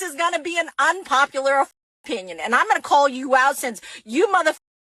this is going to be an unpopular opinion, and I'm going to call you out since you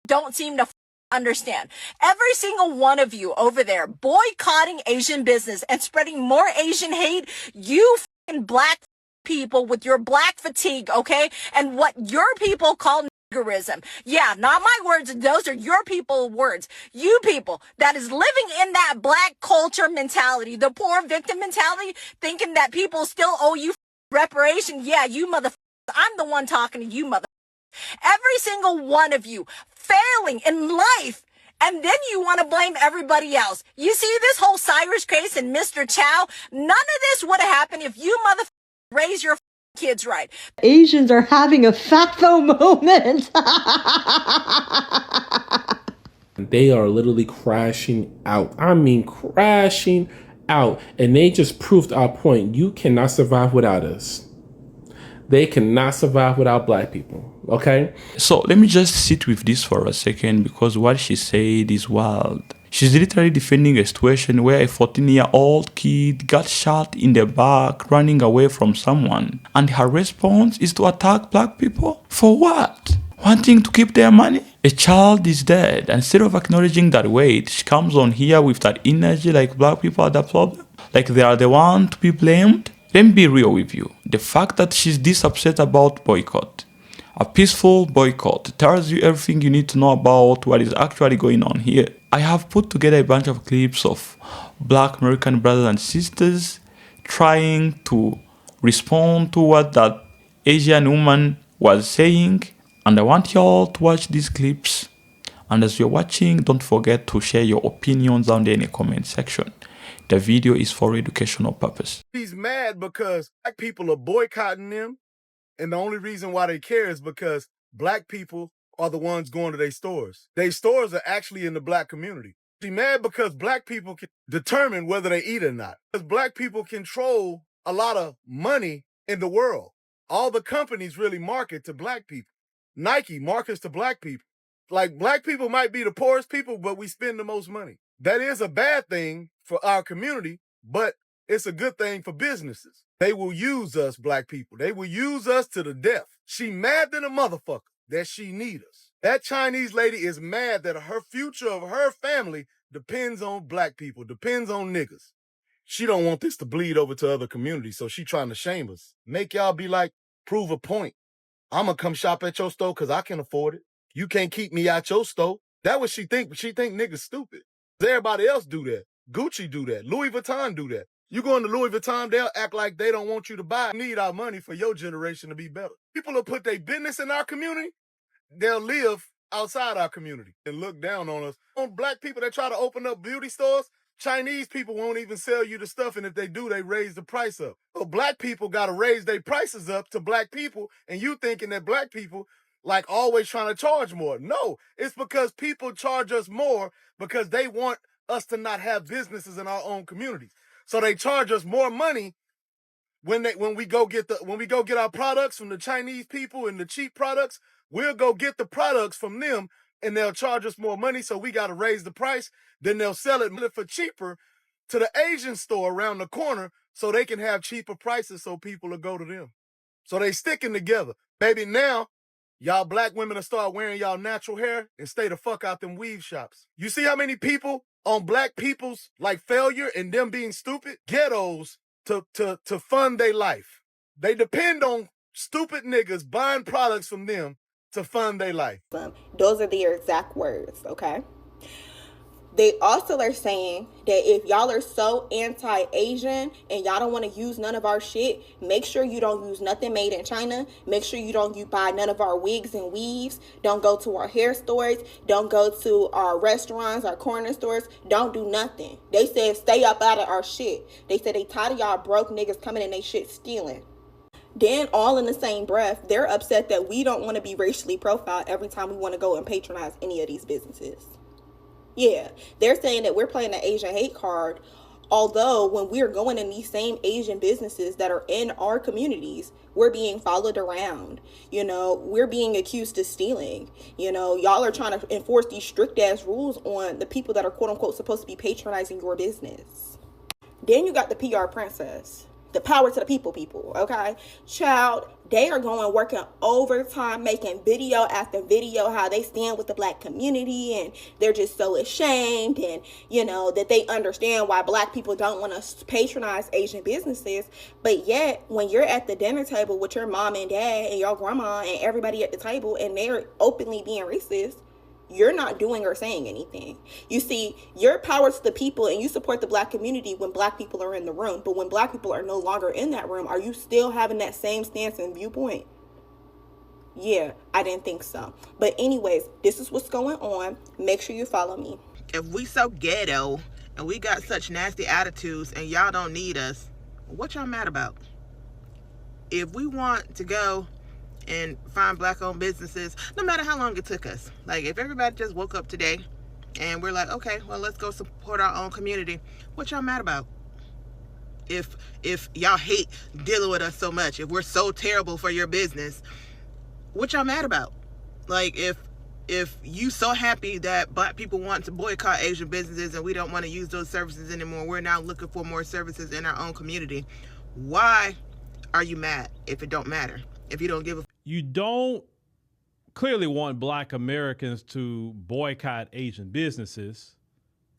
don't seem to understand. Every single one of you over there boycotting Asian business and spreading more Asian hate, you black people with your black fatigue, okay? And what your people call niggerism. Yeah, not my words. Those are your people words. You people that is living in that black culture mentality, the poor victim mentality, thinking that people still owe you reparation. Yeah, you I'm the one talking to you Every single one of you failing in life. And then you want to blame everybody else. You see this whole Cyrus case and Mr. Chow? None of this would have happened if you raise your kids right. Asians are having a fatho moment. They are literally crashing out. I mean, crashing out. And they just proved our point. You cannot survive without us. They cannot survive without black people, okay? So let me just sit with this for a second, because what she said is wild. She's literally defending a situation where a 14-year-old kid got shot in the back running away from someone. And her response is to attack black people? For what? Wanting to keep their money? A child is dead. Instead of acknowledging that weight, she comes on here with that energy like black people are the problem. Like they are the one to be blamed. Let me be real with you. The fact that she's this upset about boycott, a peaceful boycott, tells you everything you need to know about what is actually going on here. I have put together a bunch of clips of black American brothers and sisters trying to respond to what that Asian woman was saying. And I want y'all to watch these clips. And as you're watching, don't forget to share your opinions down there in the comment section. The video is for educational purpose. He's mad because black people are boycotting them, and the only reason why they care is because black people are the ones going to their stores. Their stores are actually in the black community. He's mad because black people can determine whether they eat or not. Because black people control a lot of money in the world. All the companies really market to black people. Nike markets to black people. Like, black people might be the poorest people, but we spend the most money. That is a bad thing for our community, but it's a good thing for businesses. They will use us, black people. They will use us to the death. She mad than a motherfucker that she need us. That Chinese lady is mad that her future of her family depends on black people, depends on niggas. She don't want this to bleed over to other communities, so she trying to shame us. Make y'all be like, prove a point. I'm gonna come shop at your store because I can afford it. You can't keep me out your store. That's what she think, but she think niggas stupid. Everybody else do that. Gucci do that. Louis Vuitton do that. You go into Louis Vuitton, they'll act like they don't want you to buy. We need our money for your generation to be better. People will put their business in our community, they'll live outside our community and look down on us. On black people that try to open up beauty stores, Chinese people won't even sell you the stuff, and if they do, they raise the price up. So black people got to raise their prices up to black people, and you thinking that black people like always trying to charge more. No, it's because people charge us more because they want us to not have businesses in our own communities. So they charge us more money when we go get our products from the Chinese people and the cheap products. We'll go get the products from them and they'll charge us more money, so we got to raise the price. Then they'll sell it for cheaper to the Asian store around the corner so they can have cheaper prices so people will go to them. So they sticking together. Baby, now y'all black women will start wearing y'all natural hair and stay the fuck out them weave shops. You see how many people on black people's like failure and them being stupid? Ghettos to fund their life. They depend on stupid niggas buying products from them to fund their life. Those are their exact words, okay? They also are saying that if y'all are so anti-Asian and y'all don't want to use none of our shit, make sure you don't use nothing made in China. Make sure you don't buy none of our wigs and weaves. Don't go to our hair stores. Don't go to our restaurants, our corner stores. Don't do nothing. They said stay up out of our shit. They said they tired of y'all broke niggas coming in they shit stealing. Then all in the same breath, they're upset that we don't want to be racially profiled every time we want to go and patronize any of these businesses. Yeah, they're saying that we're playing the Asian hate card, although when we're going in these same Asian businesses that are in our communities, we're being followed around. You know, we're being accused of stealing. You know, y'all are trying to enforce these strict ass rules on the people that are quote unquote supposed to be patronizing your business. Then you got the PR princess. The power to the people, okay? Child, they are going working overtime, making video after video how they stand with the black community, and they're just so ashamed, and that they understand why black people don't want to patronize Asian businesses. But yet when you're at the dinner table with your mom and dad and your grandma and everybody at the table, and they're openly being racist, you're not doing or saying anything. You see, your power to the people, and you support the black community when black people are in the room. But when black people are no longer in that room, are you still having that same stance and viewpoint? Yeah, I didn't think so. But anyways, this is what's going on. Make sure you follow me. If we so ghetto and we got such nasty attitudes and y'all don't need us, what y'all mad about? If we want to go and find black-owned businesses, no matter how long it took us. Like, if everybody just woke up today and we're like, okay, well, let's go support our own community, what y'all mad about? If y'all hate dealing with us so much, if we're so terrible for your business, what y'all mad about? Like, if you so happy that black people want to boycott Asian businesses and we don't want to use those services anymore, we're now looking for more services in our own community, why are you mad if it don't matter? If you don't give a you don't clearly want black Americans to boycott Asian businesses,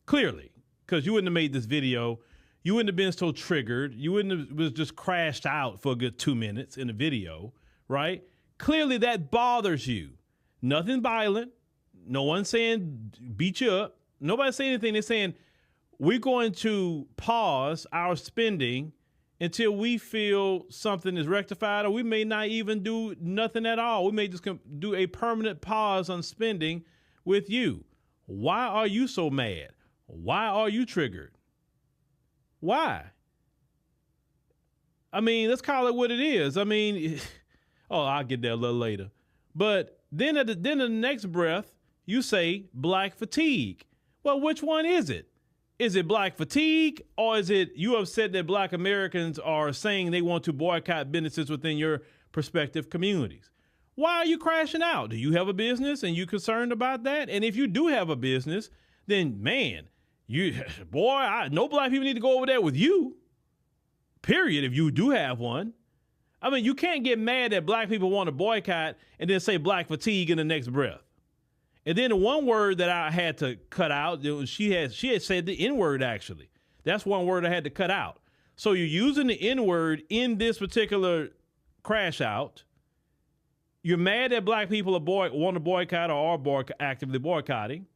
clearly, because you wouldn't have made this video. You wouldn't have been so triggered. You wouldn't have was just crashed out for a good 2 minutes in a video, right? Clearly that bothers you. Nothing violent. No one's saying beat you up. Nobody's saying anything. They're saying we're going to pause our spending until we feel something is rectified, or we may not even do nothing at all. We may just do a permanent pause on spending with you. Why are you so mad? Why are you triggered? Why? I mean, let's call it what it is. I mean, I'll get there a little later. But then in the next breath, you say black fatigue. Well, which one is it? Is it black fatigue, or is it you upset that black Americans are saying they want to boycott businesses within your prospective communities? Why are you crashing out? Do you have a business and you concerned about that? And if you do have a business, then man, no black people need to go over there with you. Period. If you do have one. I mean, you can't get mad that black people want to boycott and then say black fatigue in the next breath. And then the one word that I had to cut out, she had said the N-word, actually. That's one word I had to cut out. So you're using the N-word in this particular crash out. You're mad that black people want to boycott or are actively boycotting.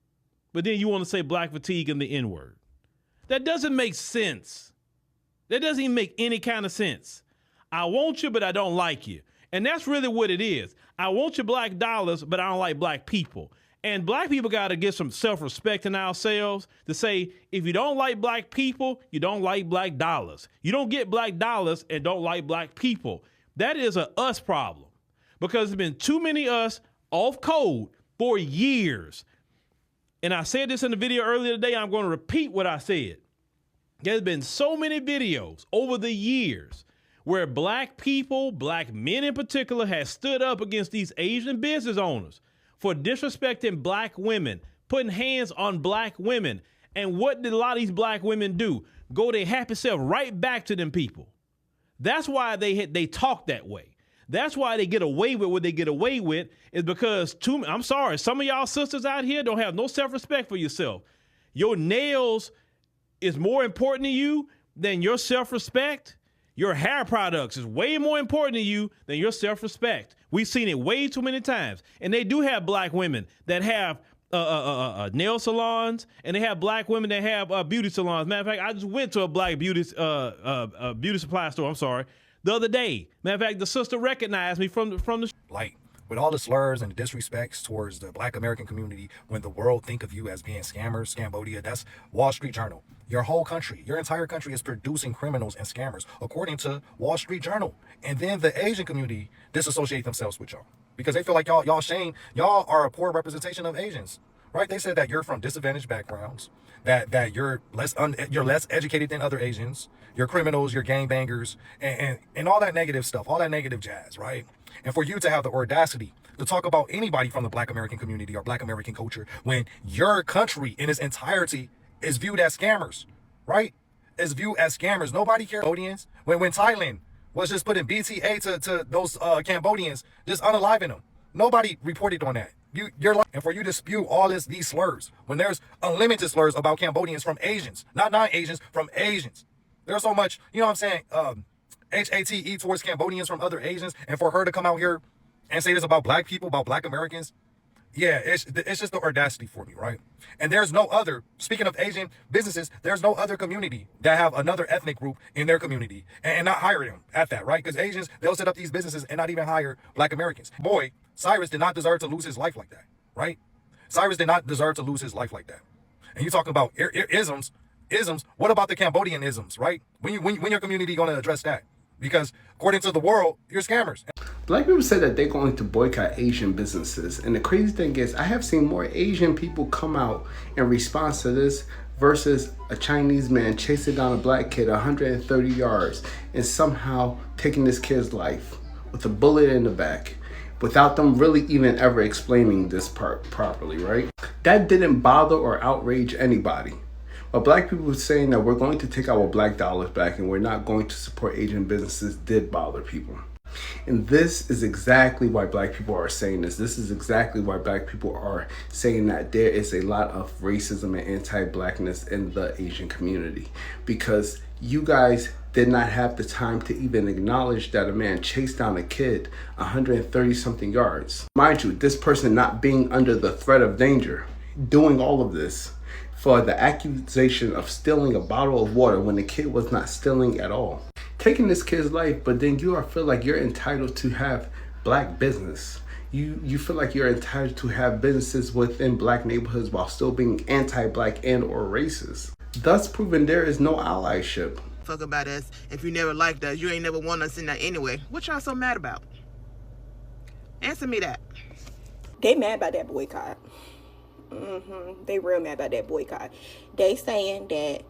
But then you want to say black fatigue in the N-word. That doesn't make sense. That doesn't even make any kind of sense. I want you, but I don't like you. And that's really what it is. I want your black dollars, but I don't like black people. And black people got to get some self-respect in ourselves to say, if you don't like black people, you don't like black dollars. You don't get black dollars and don't like black people. That is a us problem, because there's been too many us off code for years. And I said this in the video earlier today. I'm going to repeat what I said. There's been so many videos over the years where black people, black men in particular, have stood up against these Asian business owners for disrespecting black women, putting hands on black women. And what did a lot of these black women do? Go their happy self right back to them people. That's why they talk that way. That's why they get away with what they get away with, is because, I'm sorry, some of y'all sisters out here don't have no self-respect for yourself. Your nails is more important to you than your self-respect. Your hair products is way more important to you than your self-respect. We've seen it way too many times. And they do have black women that have nail salons, and they have black women that have beauty salons. Matter of fact, I just went to a black beauty supply store, the other day. Matter of fact, the sister recognized me from the like, with all the slurs and disrespects towards the black American community, when the world think of you as being scammers, Cambodia, that's Wall Street Journal. Your whole country, your entire country is producing criminals and scammers, according to Wall Street Journal. And then the Asian community disassociate themselves with y'all because they feel like y'all are a poor representation of Asians, right? They said that you're from disadvantaged backgrounds, that you're less educated than other Asians, you're criminals, you're gangbangers, and all that negative stuff, all that negative jazz, right? And for you to have the audacity to talk about anybody from the black American community or black American culture when your country in its entirety is viewed as scammers, right? is viewed as scammers. Nobody cares Cambodians. When Thailand was just putting BTA to those Cambodians, just unaliving them. Nobody reported on that. You're like, and for you to spew all these slurs when there's unlimited slurs about Cambodians from Asians, not non-Asians, from Asians. There's so much, you know what I'm saying, HATE towards Cambodians from other Asians, and for her to come out here and say this about black people, about black Americans, yeah, it's just the audacity for me, right? And there's no other, speaking of Asian businesses, there's no other community that have another ethnic group in their community and not hire them at that, right? Because Asians, they'll set up these businesses and not even hire black Americans. Boy, Cyrus did not deserve to lose his life like that, right? Cyrus did not deserve to lose his life like that. And you talking about isms, what about the Cambodian isms, right? When your community going to address that? Because according to the world, you're scammers. Black people said that they're going to boycott Asian businesses. And the crazy thing is, I have seen more Asian people come out in response to this versus a Chinese man chasing down a black kid 130 yards and somehow taking this kid's life with a bullet in the back without them really even ever explaining this part properly, right? That didn't bother or outrage anybody. But black people saying that we're going to take our black dollars back and we're not going to support Asian businesses did bother people. And this is exactly why black people are saying this. This is exactly why black people are saying that there is a lot of racism and anti-blackness in the Asian community. Because you guys did not have the time to even acknowledge that a man chased down a kid 130 something yards. Mind you, this person not being under the threat of danger, doing all of this for the accusation of stealing a bottle of water when the kid was not stealing at all. Taking this kid's life, but then you feel like you're entitled to have black business. You feel like you're entitled to have businesses within black neighborhoods while still being anti-black and or racist. Thus proving there is no allyship. Fuck about us. If you never liked us, you ain't never want us in that anyway. What y'all so mad about? Answer me that. They mad about that boycott. They real mad about that boycott. They saying that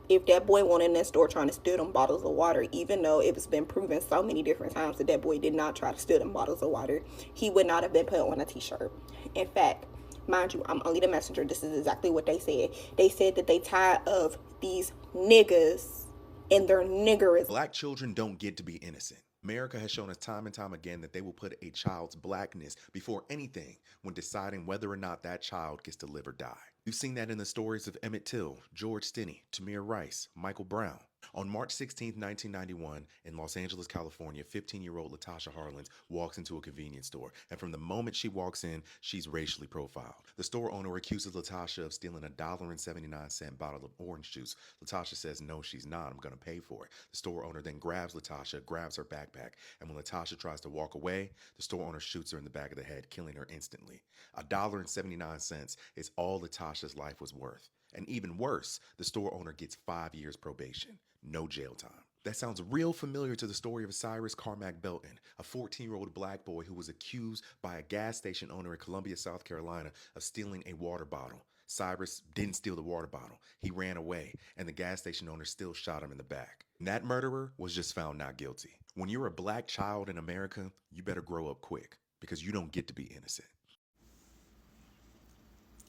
if that boy went in that store trying to steal them bottles of water, even though it was been proven so many different times that boy did not try to steal them bottles of water, he would not have been put on a t-shirt. In fact, mind you, I'm only the messenger. This is exactly what they said. They said that they tired of these niggas and their niggerism. Black children don't get to be innocent. America has shown us time and time again that they will put a child's blackness before anything when deciding whether or not that child gets to live or die. You've seen that in the stories of Emmett Till, George Stinney, Tamir Rice, Michael Brown. On March 16, 1991, in Los Angeles, California, 15-year-old Latasha Harlins walks into a convenience store, and from the moment she walks in, she's racially profiled. The store owner accuses Latasha of stealing a $1.79 bottle of orange juice. Latasha says, "No, she's not. I'm going to pay for it." The store owner then grabs Latasha, grabs her backpack, and when Latasha tries to walk away, the store owner shoots her in the back of the head, killing her instantly. $1.79 is all Latasha's life was worth. And even worse, the store owner gets 5 years probation. No jail time. That sounds real familiar to the story of Cyrus Belton, a 14-year-old black boy who was accused by a gas station owner in Columbia, South Carolina, of stealing a water bottle. Cyrus didn't steal the water bottle. He ran away, and the gas station owner still shot him in the back. And that murderer was just found not guilty. When you're a black child in America, you better grow up quick, because you don't get to be innocent.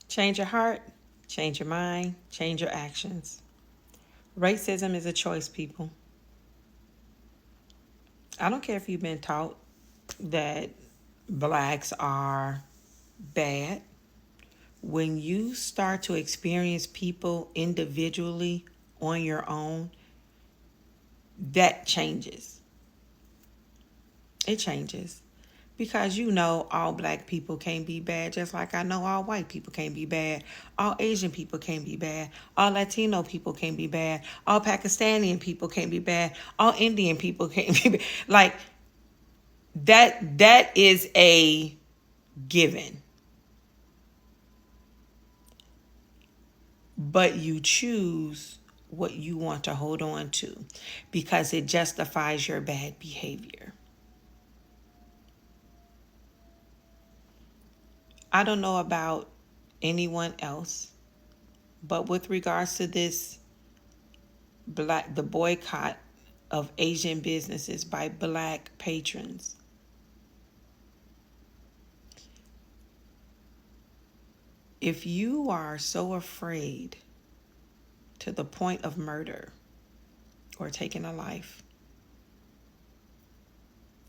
Change your heart, change your mind, change your actions. Racism is a choice, people. I don't care if you've been taught that blacks are bad. When you start to experience people individually on your own, that changes. It changes. Because you know all black people can't be bad, just like I know all white people can't be bad. All Asian people can't be bad. All Latino people can't be bad. All Pakistani people can't be bad. All Indian people can't be bad. Like, that is a given. But you choose what you want to hold on to because it justifies your bad behavior. I don't know about anyone else, but with regards to this the boycott of Asian businesses by black patrons, if you are so afraid to the point of murder or taking a life.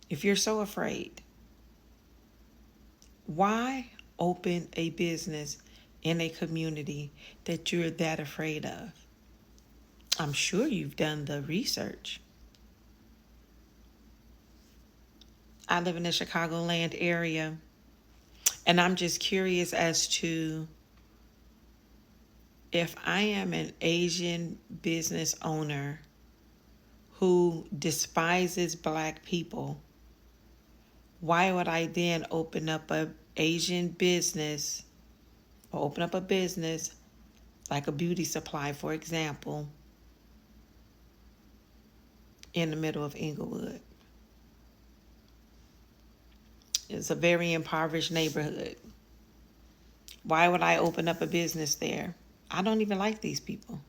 If you're so afraid, why open a business in a community that you're that afraid of? I'm sure you've done the research. I live in the Chicagoland area, and I'm just curious as to if I am an Asian business owner who despises Black people, why would I then open up a Asian business or open up a business like a beauty supply, for example, in the middle of Inglewood? It's a very impoverished neighborhood. Why would I open up a business there? I don't even like these people.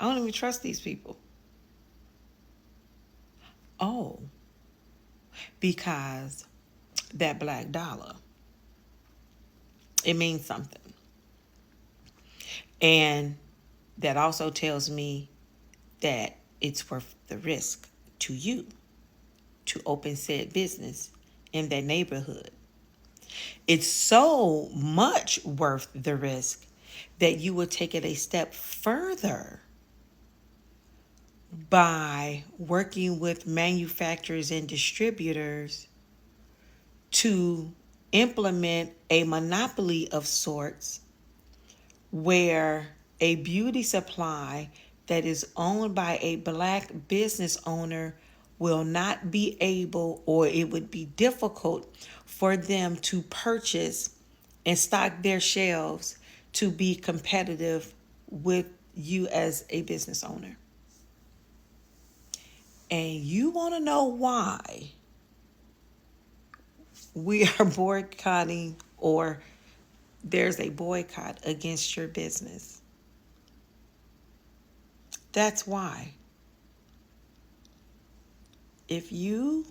I don't even trust these people. Oh, because that black dollar, it means something. And that also tells me that it's worth the risk to you to open said business in that neighborhood. It's so much worth the risk that you would take it a step further by working with manufacturers and distributors to implement a monopoly of sorts where a beauty supply that is owned by a Black business owner will not be able, or it would be difficult for them to purchase and stock their shelves to be competitive with you as a business owner. And you want to know why we are boycotting, or there's a boycott against your business. That's why. If you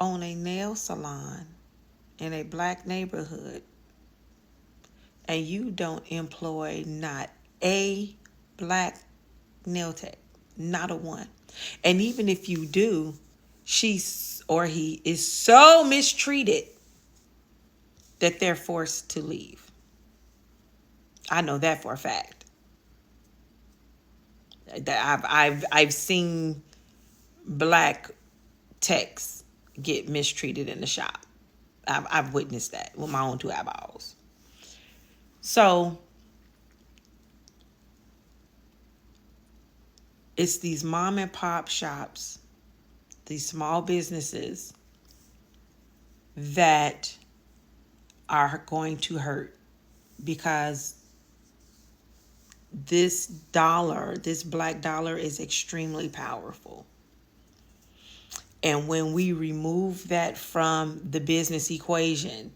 own a nail salon in a Black neighborhood and you don't employ not a Black nail tech, not a one, and even if you do, she's or he is so mistreated that they're forced to leave. I know that for a fact. I've seen Black techs get mistreated in the shop. I've witnessed that with my own two eyeballs. So it's these mom and pop shops, these small businesses that are going to hurt, because this dollar, this black dollar, is extremely powerful. And when we remove that from the business equation,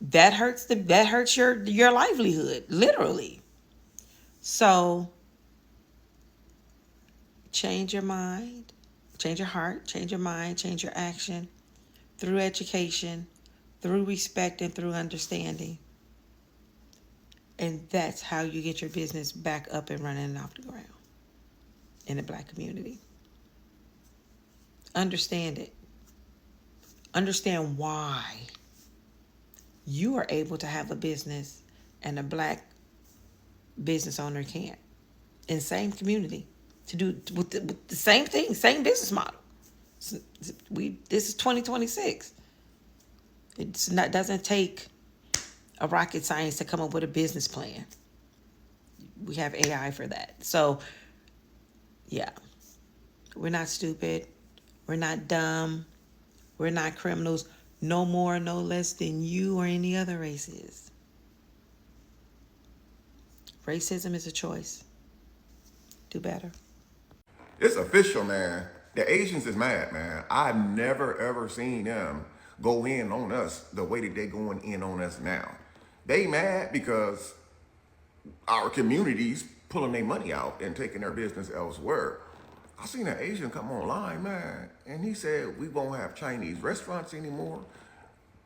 that hurts your livelihood, literally. So change your mind, change your heart, change your mind, change your action through education, through respect, and through understanding. And that's how you get your business back up and running and off the ground in the Black community. Understand it. Understand why you are able to have a business and a Black business owner can't. In the same community, to do with the same thing, same business model. This is 2026. Doesn't take a rocket science to come up with a business plan. We have AI for that. So, yeah, we're not stupid. We're not dumb. We're not criminals. No more, no less than you or any other race is. Racism is a choice. Do better. It's official, man. The Asians is mad, man. I've never ever seen them go in on us the way that they going in on us now. They mad because our communities pulling their money out and taking their business elsewhere. I seen an Asian come online, man, and he said we won't have Chinese restaurants anymore.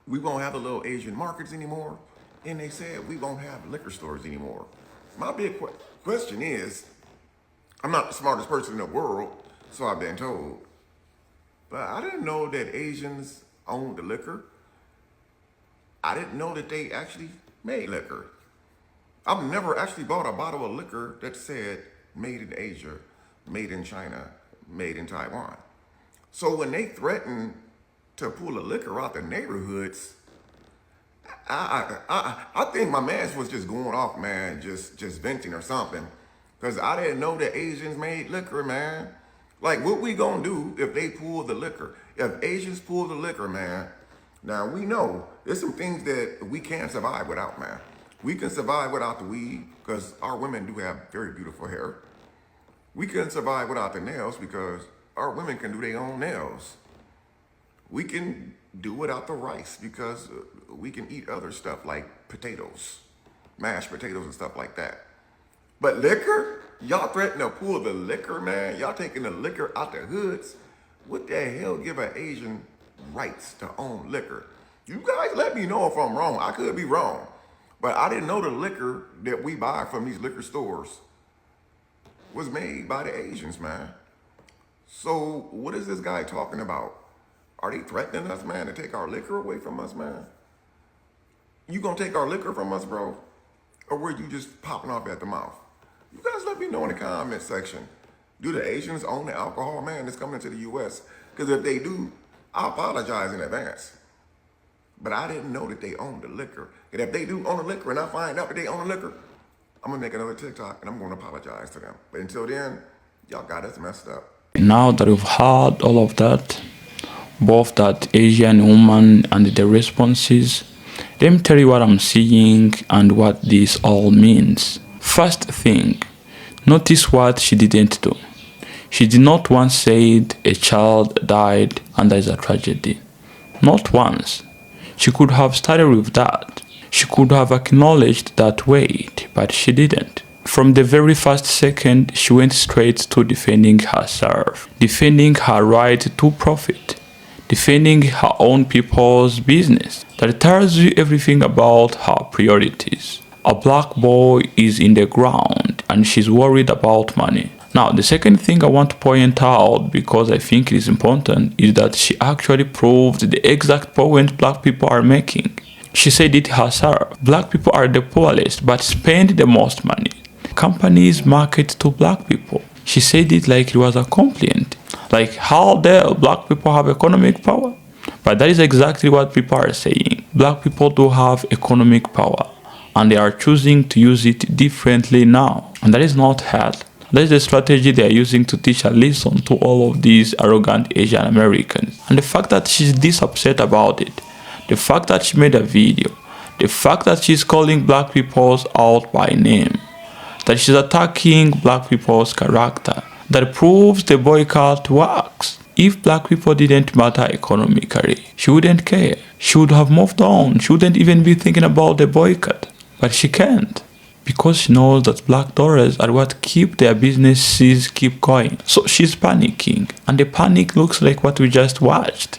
We won't have the little Asian markets anymore. And they said we won't have liquor stores anymore. My big question is, I'm not the smartest person in the world, so I've been told. But I didn't know that Asians owned the liquor. I didn't know that they actually made liquor. I've never actually bought a bottle of liquor that said made in Asia, made in China, made in Taiwan. So when they threaten to pull the liquor out the neighborhoods, I think my man was just going off, man, just venting or something. Cause I didn't know that Asians made liquor, man. Like, what we gonna do if they pull the liquor? If Asians pull the liquor, man, now we know there's some things that we can't survive without, man. We can survive without the weed, because our women do have very beautiful hair. We can survive without the nails because our women can do their own nails. We can do without the rice because we can eat other stuff like potatoes, mashed potatoes and stuff like that. But liquor? Y'all threatening to pull the liquor, man? Y'all taking the liquor out the hoods? What the hell give an Asian rights to own liquor? You guys let me know if I'm wrong. I could be wrong. But I didn't know the liquor that we buy from these liquor stores was made by the Asians, man. So what is this guy talking about? Are they threatening us, man, to take our liquor away from us, man? You gonna take our liquor from us, bro? Or were you just popping off at the mouth? You guys let me know in the comment section. Do the Asians own the alcohol, man, that's coming into the U.S.? Because if they do, I apologize in advance. But I didn't know that they owned the liquor. And if they do own the liquor and I find out that they own the liquor, I'm gonna make another TikTok and I'm gonna apologize to them. But until then, y'all got us messed up. Now that we've heard all of that, both that Asian woman and the responses, let me tell you what I'm seeing and what this all means. First thing, notice what she didn't do. She did not once say a child died and there is a tragedy. Not once. She could have started with that. She could have acknowledged that weight, but she didn't. From the very first second, she went straight to defending herself, defending her right to profit, defending her own people's business. That tells you everything about her priorities. A black boy is in the ground and she's worried about money. Now, the second thing I want to point out, because I think it is important, is that she actually proved the exact point black people are making. She said it herself. Black people are the poorest but spend the most money. Companies market to black people. She said it like it was a complaint. Like, how dare black people have economic power? But that is exactly what people are saying. Black people do have economic power, and they are choosing to use it differently now. And that is not hate. That is the strategy they are using to teach a lesson to all of these arrogant Asian Americans. And the fact that she's this upset about it, the fact that she made a video, the fact that she's calling black people out by name, that she's attacking black people's character, that proves the boycott works. If black people didn't matter economically, she wouldn't care. She would have moved on. She wouldn't even be thinking about the boycott. But she can't, because she knows that black dollars are what keep their businesses keep going. So she's panicking, and the panic looks like what we just watched.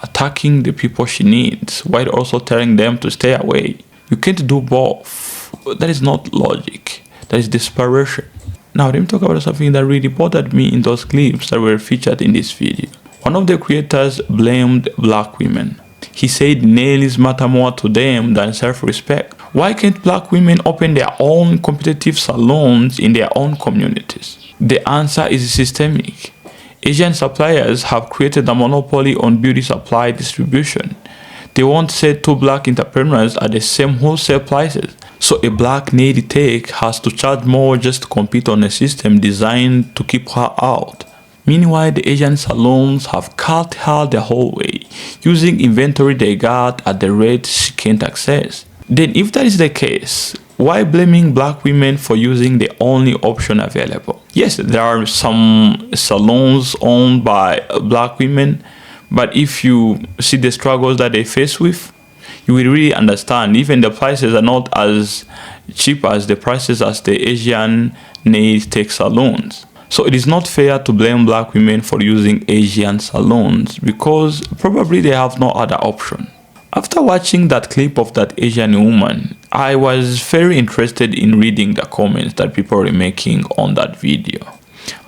Attacking the people she needs, while also telling them to stay away. You can't do both. That is not logic. That is desperation. Now let me talk about something that really bothered me in those clips that were featured in this video. One of the creators blamed black women. He said nails matter more to them than self-respect. Why can't black women open their own competitive salons in their own communities? The answer is systemic. Asian suppliers have created a monopoly on beauty supply distribution. They won't sell to black entrepreneurs at the same wholesale prices. So a black nail tech has to charge more just to compete on a system designed to keep her out. Meanwhile, the Asian salons have cut her the whole way, using inventory they got at the rate she can't access. Then if that is the case, why blaming black women for using the only option available? Yes, there are some salons owned by black women, but if you see the struggles that they face with, you will really understand. Even the prices are not as cheap as the prices as the Asian nail tech salons. So it is not fair to blame black women for using Asian salons, because probably they have no other option. After watching that clip of that Asian woman, I was very interested in reading the comments that people were making on that video.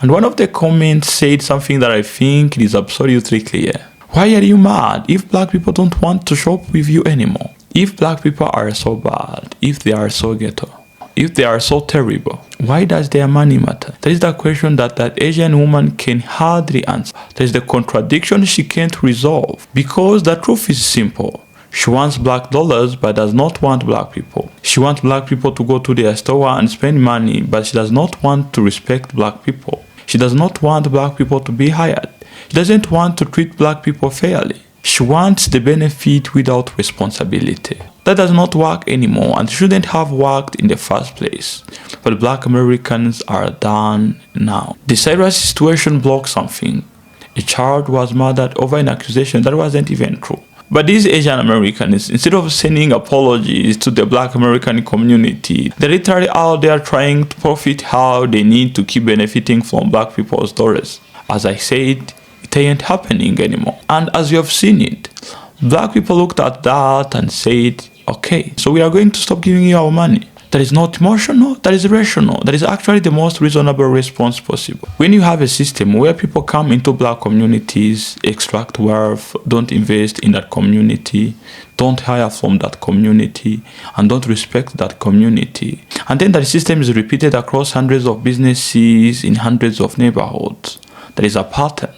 And one of the comments said something that I think is absolutely clear. Why are you mad if black people don't want to shop with you anymore? If black people are so bad, if they are so ghetto, if they are so terrible, why does their money matter? That is the question that Asian woman can hardly answer. That is the contradiction she can't resolve. Because the truth is simple. She wants black dollars but does not want black people. She wants black people to go to their store and spend money, but she does not want to respect black people. She does not want black people to be hired. She doesn't want to treat black people fairly. She wants the benefit without responsibility. That does not work anymore and shouldn't have worked in the first place. But black Americans are done now. The Cyrus situation blocked something. A child was murdered over an accusation that wasn't even true. But these Asian Americans, instead of sending apologies to the black American community, they're literally out there trying to profit how they need to keep benefiting from black people's dollars. As I said, it ain't happening anymore. And as you have seen it, black people looked at that and said, okay, so we are going to stop giving you our money. That is not emotional, that is rational. That is actually the most reasonable response possible. When you have a system where people come into black communities, extract wealth, don't invest in that community, don't hire from that community, and don't respect that community, and then that system is repeated across hundreds of businesses in hundreds of neighborhoods, that is a pattern.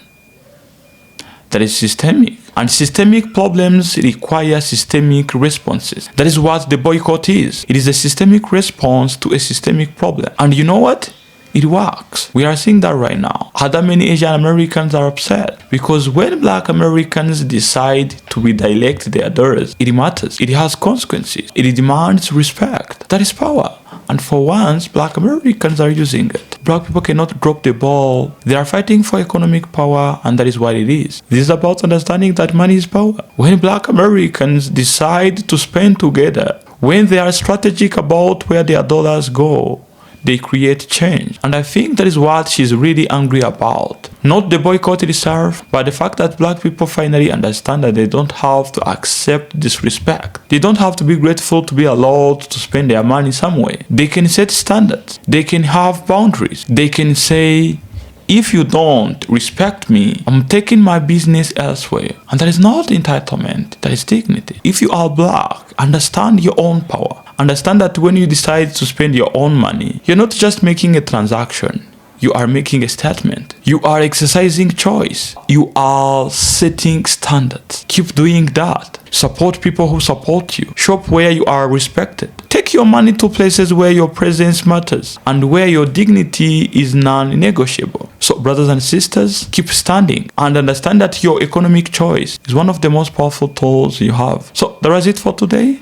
That is systemic. And systemic problems require systemic responses. That is what the boycott is. It is a systemic response to a systemic problem. And you know what? It works. We are seeing that right now. Other many Asian Americans are upset because when black Americans decide to redirect their dollars, it matters. It has consequences. It demands respect. That is power. And for once, black Americans are using it. Black people cannot drop the ball. They are fighting for economic power, and that is what it is. This is about understanding that money is power. When black Americans decide to spend together, when they are strategic about where their dollars go, they create change. And I think that is what she's really angry about. Not the boycott itself, but the fact that black people finally understand that they don't have to accept disrespect. They don't have to be grateful to be allowed to spend their money some way. They can set standards. They can have boundaries. They can say, if you don't respect me, I'm taking my business elsewhere. And that is not entitlement, that is dignity. If you are black, understand your own power. Understand that when you decide to spend your own money, you're not just making a transaction. You are making a statement. You are exercising choice. You are setting standards. Keep doing that. Support people who support you. Shop where you are respected. Take your money to places where your presence matters and where your dignity is non-negotiable. So brothers and sisters, keep standing and understand that your economic choice is one of the most powerful tools you have. So that was it for today.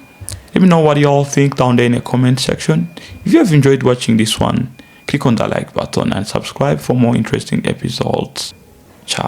Let me know what you all think down there in the comment section. If you have enjoyed watching this one, click on the like button and subscribe for more interesting episodes. Ciao.